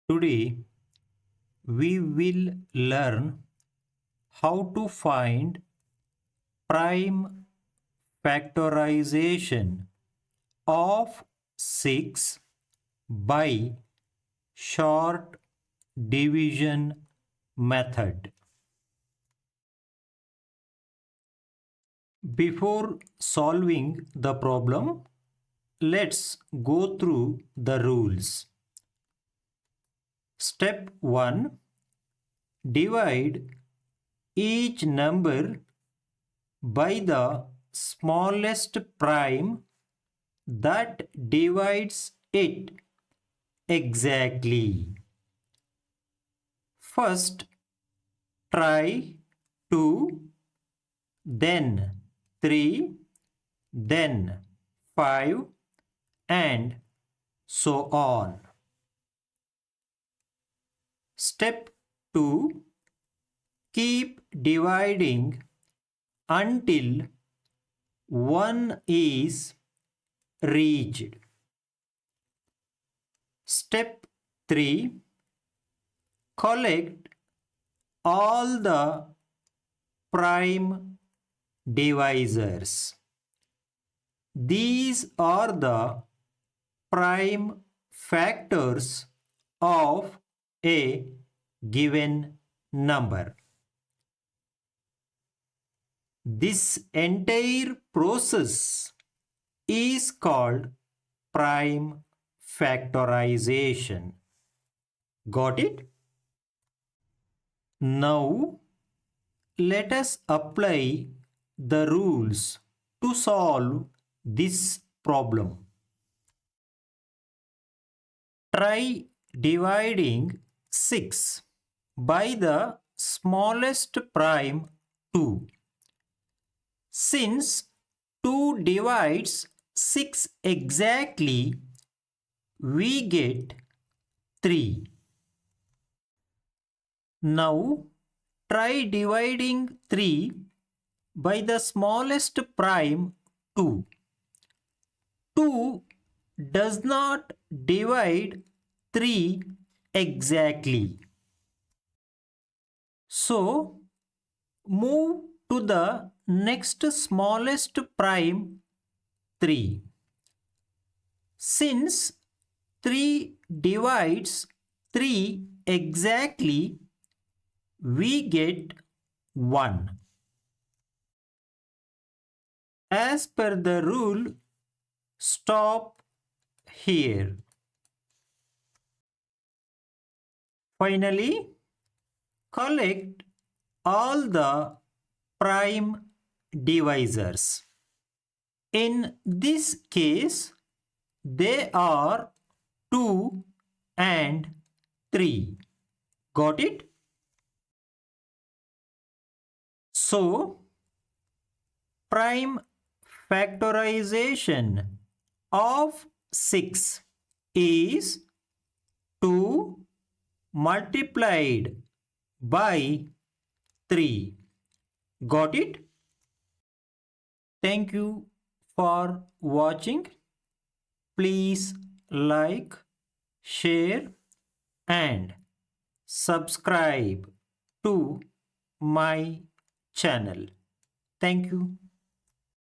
Today we will learn how to find prime factorization of 6 by short division method. Before solving the problem, let's go through the rules. Step 1. Divide each number by the smallest prime that divides it exactly. First, try 2, then 3, then 5, and so on. Step 2. Keep dividing until 1 is reached. Step 3. Collect all the prime divisors. These are the prime factors of a given number. This entire process is called prime factorization. Got it? Now, let us apply the rules to solve this problem. Try dividing 6 by the smallest prime 2. Since 2 divides 6 exactly, we get 3. Now, try dividing 3 by the smallest prime 2. 2 does not divide 3 exactly. So, move to the next smallest prime 3. Since 3 divides 3 exactly, we get 1. As per the rule, stop here. Finally, collect all the prime divisors. In this case, they are 2 and 3. Got it? So, prime factorization of 6 is 2 multiplied by 3. Got it? Thank you for watching. Please like, share and subscribe to my channel. Thank you.